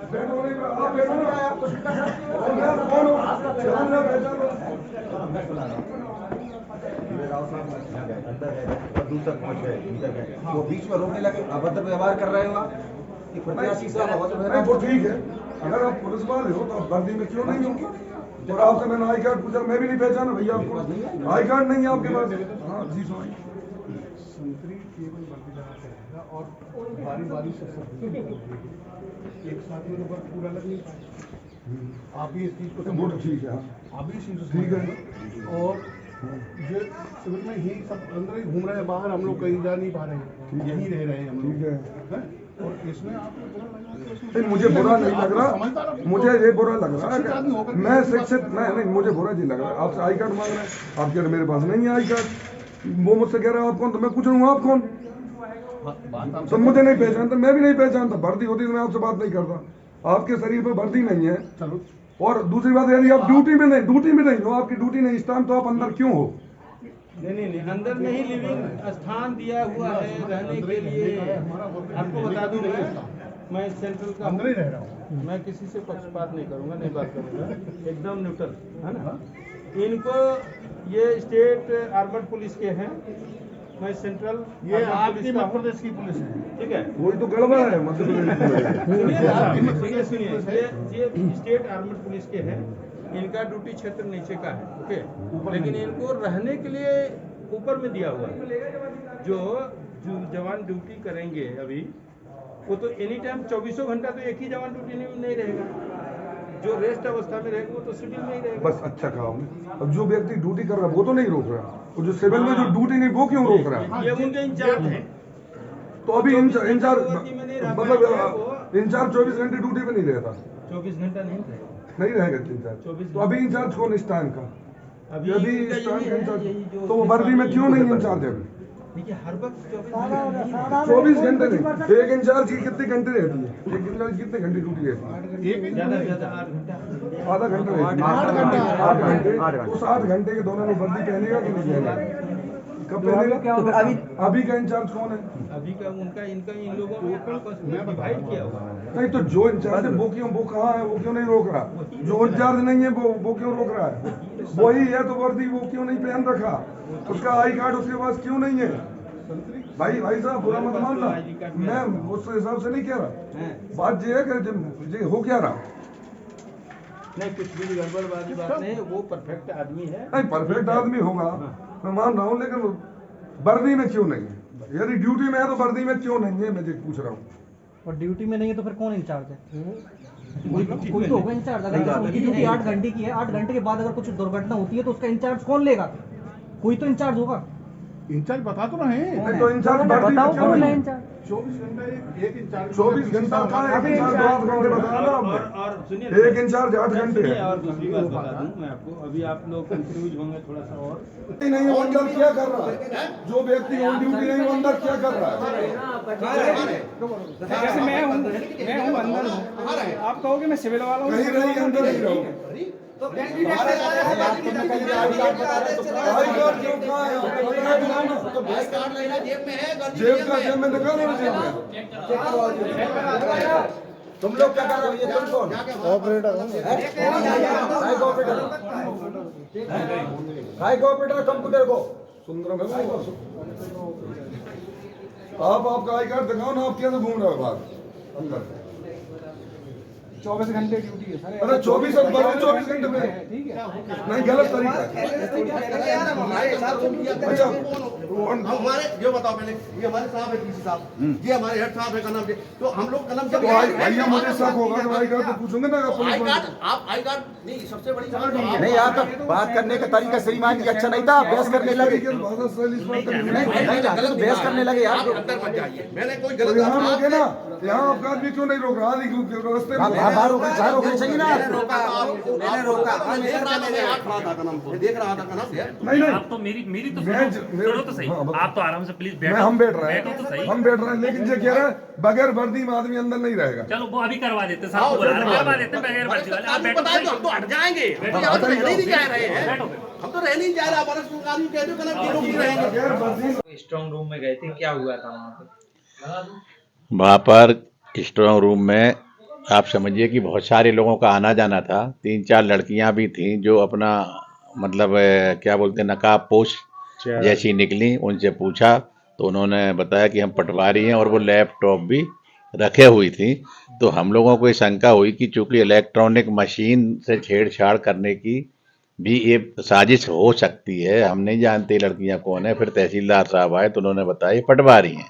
दूसरा पहुंच गए वो बीच में रोकने लगे, अभद्र व्यवहार कर रहे हो आप कि प्रत्याशी साहब अभद्र व्यवहार। वो ठीक है, अगर आप पुलिस वाले हो तो आप वर्दी में क्यों नहीं हो? और आपसे मैंने आई कार्ड पूछा, मैं भी नहीं पहचाना भैया आपको, आई कार्ड नहीं है आपके पास। हाँ जी सॉरी। संतरी केवल वर्दी लगाते रहेगा और बारी बारी से सब एक साथ में तो पूरा लग नहीं पाए। आप भी इस चीज को वो ठीक है, आप भी इस चीज ठीक है। और ये शिविर में ही सब अंदर ही घूम रहे हैं, बाहर हम लोग कहीं जा नहीं पा रहे हैं, यहीं रह रहे हैं हम लोग। ठीक है, और इसमें आपको बुरा लगा तो इसमें नहीं मुझे बुरा नहीं लग रहा, मुझे ये बुरा लग रहा है। मैं शिक्षित नहीं, मुझे बुरा नहीं लग रहा। आपसे आई कार्ड मांग रहे हैं, आप कह रहे मेरे पास नहीं है आई कार्ड। वो मुझसे कह रहा है आप कौन, तो मैं पूछ रहा हूँ आप कौन। तो मुझे नहीं पहचानता, मैं भी नहीं पहचानता। वर्दी होती तो मैं आपसे बात नहीं करता। आपके शरीर पर वर्दी नहीं है। और दूसरी बात यदि आप ड्यूटी में नहीं हो, आपकी ड्यूटी नहीं इस टाइम, तो आप अंदर क्यों हो? नहीं, अंदर नहीं, लिविंग स्थान दिया हुआ है रहने के लिए। आपको बता दूं, मैं सेंट्रल का अंदर ही रह रहा हूँ। मैं किसी से पक्षपात नहीं करूंगा, नहीं बात करूंगा, एकदम न्यूट्रल है ना। इनको ये स्टेट आर्मड पुलिस के हैं, मैं सेंट्रल ये आपकी मध्य प्रदेश की पुलिस है, ठीक है। वही तो गड़बड़ है मध्य प्रदेश में। सुनिए, ये स्टेट आर्मड पुलिस के हैं, इनका ड्यूटी क्षेत्र नीचे का है, ओके। लेकिन इनको रहने के लिए ऊपर में दिया हुआ है। जो जवान ड्यूटी करेंगे अभी, वो तो एनी टाइम 24 घंटा तो एक ही जवान ड्यूटी नहीं रहेगा। जो रेस्ट अवस्था में रहेगा वो तो सिविल में ही रहेगा। बस अच्छा कहा हमने। अब जो व्यक्ति ड्यूटी कर रहा है वो तो नहीं रोक रहा, और जो सिविल में जो ड्यूटी नहीं वो क्यों रोक रहा है? ये उनके इंचार्ज हैं। तो अभी इंचार्ज मतलब इंचार्ज 24 घंटे ड्यूटी पे नहीं रहता। 24 घंटा नहीं रहेगा, नहीं रहेगा इंचार्ज। तो अभी इंचार्ज कौन इस टाइम का? अभी इस टाइम का इंचार्ज, तो वो वर्दी में क्यों नहीं इंचार्ज है? देखिए हर वक्त 24 घंटे नहीं, एक इंचार्ज की कितने घंटे रहती है? एक इंचार्ज कितने घंटे ड्यूटी रहती है? ज्यादा 8 घंटा, आधा घंटा रहती है। 8 घंटे। उस 8 घंटे के दौरान वो वर्दी पहनेगा कि नहीं पहनेगा? कब पहनेगा? अभी का इंचार्ज कौन है? अभी का उनका इनका इन लोगों ने आपस में डिवाइड किया हुआ है। नहीं तो जो इंचार्ज है वो कहाँ है? वो क्यों नहीं रोक रहा? जो इंचार्ज नहीं है वो क्यों रोक रहा है? वही है तो वर्दी वो क्यों नहीं पहन रखा? उसका आई कार्ड उसके पास क्यों नहीं है? भाई साहब बुरा मत मानना, मैं उस हिसाब से नहीं कह रहा। बात ये है कि हो क्या रहा? नहीं, कुछ भी गड़बड़ वाली बात नहीं, वो परफेक्ट आदमी है। नहीं परफेक्ट आदमी होगा, मैं मान रहा हूँ, लेकिन वर्दी में क्यों नहीं है? यदि ड्यूटी में है तो वर्दी में क्यों नहीं है, मैं पूछ रहा हूँ। और ड्यूटी में नहीं है तो फिर कौन इंचार्ज है? कोई तो होगा इंचार्ज। अगर उनकी ड्यूटी 8 घंटे की है, 8 घंटे के बाद अगर कुछ दुर्घटना होती है तो उसका इंचार्ज कौन लेगा? कोई तो इंचार्ज होगा। इंचार्ज बता तो रहे हैं। तो इंचार्ज वर्दी में क्यों नहीं? 24 घंटे एक इंचार्ज, 24 घंटा का एक इंचार्ज 8 घंटे बताया ना आपने। और सुनिए, एक इंचार्ज 8 घंटे है। और दूसरी बात बता दूं मैं आपको, अभी आप लोग कंफ्यूज होंगे थोड़ा सा। और नहीं वो अंदर क्या कर रहा है? जो व्यक्ति ऑन ड्यूटी नहीं वो अंदर क्या कर रहा है? जैसे मैं हूँ अंदर हूँ, आप कहोगे मैं सिविल वाला हूँ, नहीं अंदर नहीं रहो। तो आई कार्ड क्यों कहाँ है? तो जेब में निकालो ना, जेब में। तुम लोग क्या कर रहे हो? ये तुम कौन? ऑपरेटर हाई ऑपरेटर कंप्यूटर को सुंदरम है। आप आपका आई कार्ड दिखाओ ना, आप कैसे घूम रहे हो बाहर अंदर? 24 घंटे ड्यूटी है सर। अरे 24 घंटे में ठीक है, नहीं, गलत तरीका है। अच्छा हमारे ये बताओ पहले, ये हमारे साहब है डीसी साहब, ये हमारे हेड साहब है कलम, तो हम लोग कलम जब भैया मुझे शक होगा तो आई कार्ड तो पूछूंगे ना। आई कार्ड आप आई कार्ड नहीं, सबसे बड़ी बात नहीं आप बात करने का तरीका श्रीमान जी अच्छा नहीं था, बहस करने लगे। बहस करने लगे यार, अंदर मत जाइए, मैंने कोई तो गलत यहाँ रोके ना, यहाँ आपका आदमी क्यों नहीं रोक रहा? रास्ते में बाहर रोकना चाहिए ना। मैंने रोका, देख रहा था कलम। नहीं आप तो मेरी तो सुनो तो सही। आप तो आराम से प्लीज बैठो। हम बैठ रहे हैं, तो सही। हम बैठ रहे हैं, लेकिन ये कह रहा है बगैर वर्दी में आदमी अंदर नहीं रहेगा। चलो वो अभी करवा देते हैं, साहब करवा देते हैं बगैर वर्दी वाले। आप बैठो, बताए तो हम तो हट जाएंगे, हम तो यहाँ तो रहने ही नहीं जा रहे हैं, हम तो रहने ही जा रहे हैं। हमारे आदमी कह दो कलम की रोक रहेंगे। स्ट्रॉन्ग रूम में गए थे, क्या हुआ था वहाँ पे? वहाँ पर स्ट्रांग रूम में आप समझिए कि बहुत सारे लोगों का आना जाना था, 3-4 लड़कियां भी थीं जो अपना मतलब क्या बोलते हैं नकाब पोश जैसी निकली। उनसे पूछा तो उन्होंने बताया कि हम पटवारी हैं, और वो लैपटॉप भी रखे हुई थी। तो हम लोगों को ये शंका हुई कि चूंकि इलेक्ट्रॉनिक मशीन से छेड़छाड़ करने की भी ये साजिश हो सकती है, हम नहीं जानते लड़कियां कौन है। फिर तहसीलदार साहब आए तो उन्होंने बताया ये पटवारी हैं।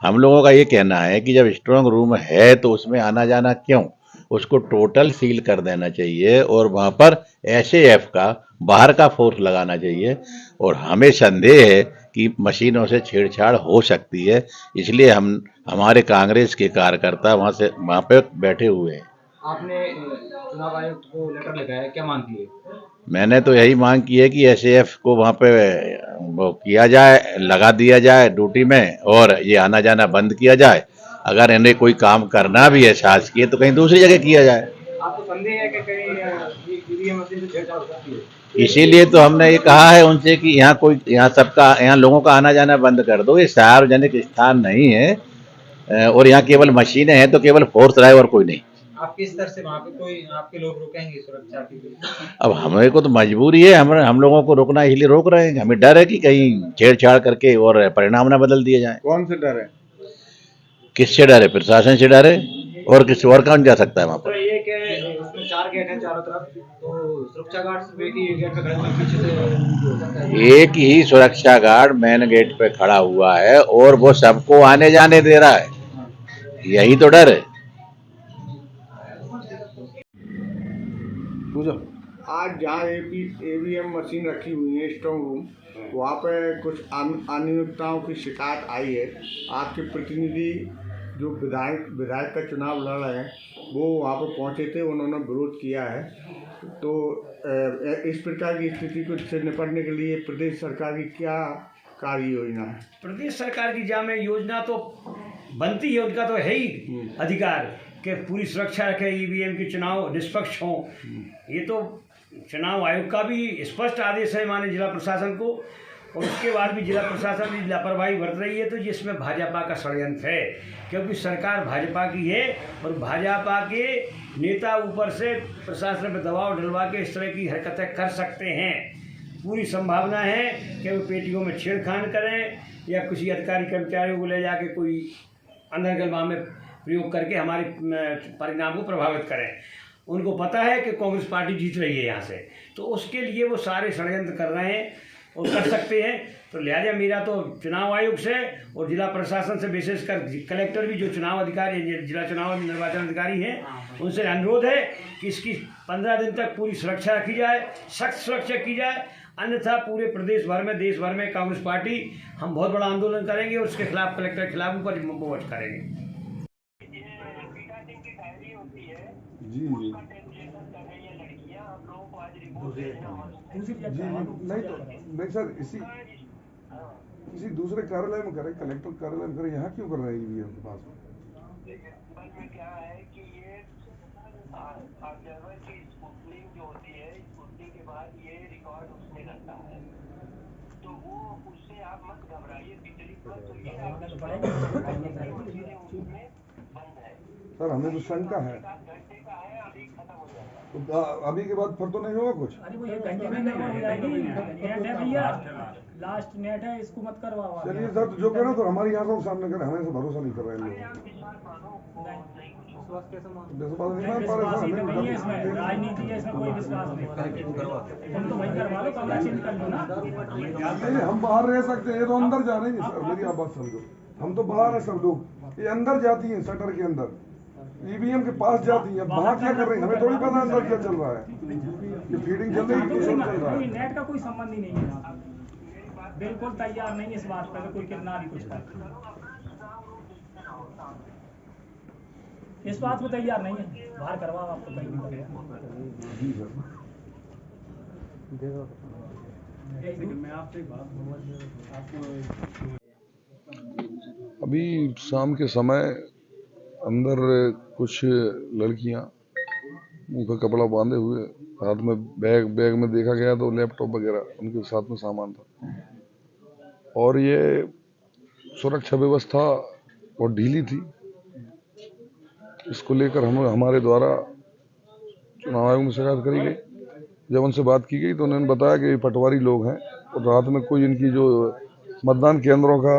हम लोगों का ये कहना है कि जब स्ट्रांग रूम है तो उसमें आना जाना क्यों, उसको टोटल सील कर देना चाहिए और वहाँ पर एसएएफ का बाहर का फोर्स लगाना चाहिए। और हमें संदेह है कि मशीनों से छेड़छाड़ हो सकती है, इसलिए हमारे कांग्रेस के कार्यकर्ता वहाँ पे बैठे हुए हैं। आपने चुनाव आयोग को लेटर लगाया, क्या मांग की है? मैंने तो यही मांग की है कि एसएएफ को वहाँ पे वो किया जाए, लगा दिया जाए ड्यूटी में, और ये आना जाना बंद किया जाए। अगर इन्हें कोई काम करना भी है शासकीय तो कहीं दूसरी जगह किया जाए। आपको संदेह है कि कहीं ईवीएम मशीन से छेड़छाड़ हो सकती है? इसीलिए तो हमने ये कहा है उनसे कि यहाँ लोगों का आना जाना बंद कर दो, ये सार्वजनिक स्थान नहीं है और यहाँ केवल मशीनें हैं, तो केवल फोर्स रहे और कोई नहीं। आप किस स्तर से वहाँ पे कोई आपके लोग रुकेंगे सुरक्षा के लिए? अब हमें को तो मजबूरी है, हम लोगों को रोकना, इसलिए रोक रहे हैं। हमें डर है कि कहीं छेड़छाड़ करके और परिणाम ना बदल दिए जाए। कौन से डर है? किससे डर है? प्रशासन से डर है, और किसी और कौन जा सकता है वहाँ पर? तो ये कि उसमें 4 गेट हैं चारों तरफ, तो सुरक्षा गार्ड सिर्फ एक ही गेट पे खड़े हैं, पीछे से हो सकता है। एक ही सुरक्षा गार्ड मेन गेट पे खड़ा हुआ है और वो सबको आने जाने दे रहा है, यही तो डर है। आज जहाँ ईवीएम मशीन रखी हुई है स्ट्रांग रूम, वहाँ पे कुछ अनियमितताओं की शिकायत आई है। आपके प्रतिनिधि जो विधायक का चुनाव लड़ रहे हैं वो वहाँ पर पहुँचे थे, उन्होंने विरोध किया है। तो इस प्रकार की स्थिति को से निपटने के लिए प्रदेश सरकार की क्या कार्य योजना है? प्रदेश सरकार की जामे योजना तो बनती है, उनका तो है ही अधिकार कि पूरी सुरक्षा रखे, ईवीएम के चुनाव निष्पक्ष हों। ये तो चुनाव आयोग का भी स्पष्ट आदेश है माननीय जिला प्रशासन को, और उसके बाद भी जिला प्रशासन की लापरवाही बरत रही है। तो जिसमें भाजपा का षड्यंत्र है, क्योंकि सरकार भाजपा की है और भाजपा के नेता ऊपर से प्रशासन पर दबाव डलवा के इस तरह की हरकतें कर सकते हैं। पूरी संभावना है कि वो पेटियों में छेड़खानी करें या किसी अधिकारी कर्मचारियों को ले जाके कोई अंतर्गलवा में प्रयोग करके हमारे परिणाम को प्रभावित करें। उनको पता है कि कांग्रेस पार्टी जीत रही है यहाँ से, तो उसके लिए वो सारे षड्यंत्र कर रहे हैं और कर सकते हैं। तो लिहाजा मेरा तो चुनाव आयोग से और जिला प्रशासन से, विशेषकर कलेक्टर भी जो चुनाव अधिकारी, जिला चुनाव निर्वाचन अधिकारी हैं, उनसे अनुरोध है कि इसकी 15 दिन तक पूरी सुरक्षा रखी जाए, सख्त सुरक्षा की जाए। अन्यथा पूरे प्रदेश भर में, देश भर में कांग्रेस पार्टी हम बहुत बड़ा आंदोलन करेंगे और उसके खिलाफ, कलेक्टर के खिलाफ ऊपर मोर्चा करेंगे। जी जी नहीं तो नहीं सर, किसी दूसरे कार्यालय में करें, कलेक्टर कार्यालय में करें, यहाँ क्यों कर रहे हैं ईवीएम के पास? क्या है कि ये ऑब्जर्वर की स्क्रूटनिंग जो होती है, स्क्रूटनिंग के बाद ये रिकॉर्ड उसमें रहता है, तो वो उससे आप मत घबराइए। बिजली पर तो ये बंद है सर, हमें तो शंका है। घंटे का है, अभी खत्म हो जाएगा। तो अभी के बाद फिर तो नहीं होगा कुछ? अरे वो 1 घंटे में नहीं हो जाएगी, नेट है भैया, लास्ट नेट है, इसको मत करवाओ। चलिए सर, तो जो कह रहे हो तो हमारी आंखों के सामने करें, हमें से भरोसा नहीं कर रहे हैं लोग। विश्वास नहीं मान पा रहे सर, नहीं है इसमें, राजनीति है इसमें, कोई विश्वास नहीं। तुम तो वही करवा लो, कमरा चेंज कर लो ना। नहीं, हम बाहर रह सकते हैं, ये तो अंदर जा रही है सर, मेरी आप बात समझो। हम तो बाहर है सब लोग, ये अंदर जाती हैं शटर के अंदर, ईवीएम के पास जाती हैं। बाहर क्या कर रही है हमें थोड़ी पता अंदर क्या चल रहा है, ये फीडिंग चल रही है, चल रहा है। नेट का कोई संबंध ही नहीं है, बिल्कुल तैयार नहीं है इस बात पर कोई कितना भी कुछ कर, इस बात में तैयार नहीं है। बाहर करवाओ, आपको कहीं भी करवाओ। मैं आपसे बात अभी शाम के समय अंदर कुछ लड़कियां मुंह का कपड़ा बांधे हुए, हाथ में बैग में देखा गया तो लैपटॉप वगैरह उनके साथ में सामान था, और ये सुरक्षा व्यवस्था और ढीली थी। इसको लेकर हमारे द्वारा चुनाव आयोग में शिकायत करी गई। जब उनसे बात की गई तो उन्होंने बताया कि ये पटवारी लोग हैं और रात में कोई इनकी जो मतदान केंद्रों का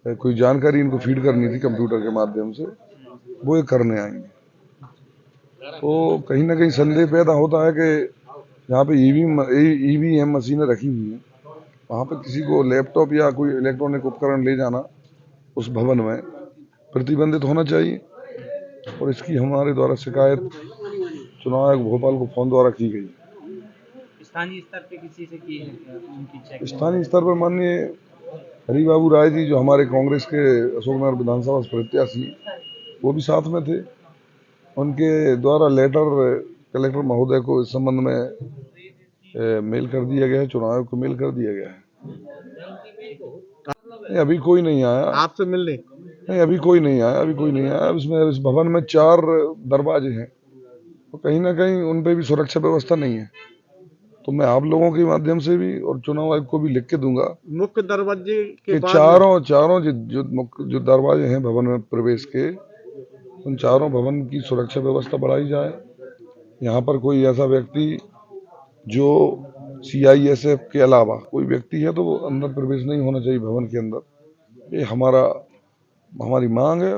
कोई जानकारी इनको फीड करनी थी कंप्यूटर के माध्यम से, वो ये करने आएंगे। तो कहीं ना कहीं संदेह पैदा होता है कि यहाँ पे ईवीएम मशीनें रखी हुई हैं, वहाँ पे किसी को लैपटॉप या कोई इलेक्ट्रॉनिक उपकरण ले जाना उस भवन में प्रतिबंधित होना चाहिए। और इसकी हमारे द्वारा शिकायत चुनाव आयोग भोपाल को फोन द्वारा की गई। स्थानीय स्तर पे किसी से की है उनकी चेक? स्थानीय स्तर पर माननीय हरिबाबू राय जी जो हमारे कांग्रेस के अशोकनगर विधानसभा प्रत्याशी, वो भी साथ में थे। उनके द्वारा लेटर कलेक्टर महोदय को इस संबंध में मेल कर दिया गया है, चुनाव आयोग को मेल कर दिया गया है। नहीं, अभी कोई नहीं आया आपसे मिलने? नहीं, अभी कोई नहीं आया। इसमें इस भवन में 4 दरवाजे हैं, तो कहीं ना कहीं उन पे भी सुरक्षा व्यवस्था नहीं है। तो मैं आप लोगों के माध्यम से भी और चुनाव आयोग को भी लिख के दूंगा मुख्य दरवाजे के चारों जो दरवाजे हैं भवन में प्रवेश के, उन चारों भवन की सुरक्षा व्यवस्था बढ़ाई जाए। यहाँ पर कोई ऐसा व्यक्ति जो CISF के अलावा कोई व्यक्ति है तो वो अंदर प्रवेश नहीं होना चाहिए भवन के अंदर। ये हमारी मांग है,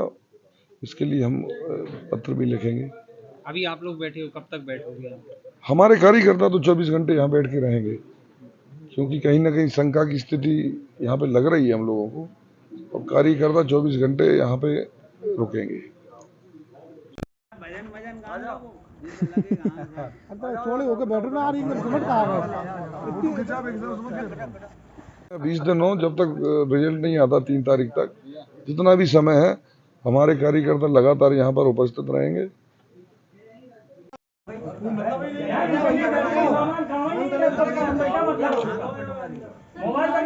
इसके लिए हम पत्र भी लिखेंगे। अभी आप लोग बैठे हो, कब तक बैठोगे? हमारे कार्यकर्ता तो 24 घंटे यहाँ बैठ के रहेंगे, क्योंकि कहीं ना कहीं शंका की स्थिति यहाँ पे लग रही है हम लोगों को, और कार्यकर्ता 24 घंटे यहाँ पे रुकेंगे। चौड़े होकर बैठो ना, आ रही है समझ कहाँ गए? 20 दिन हो, जब तक रिजल्ट नहीं आता 3 तारीख तक, जितना भी समय है हमारे कार्यकर्ता लगातार यहाँ पर उपस्थित रहेंगे। मोबाइल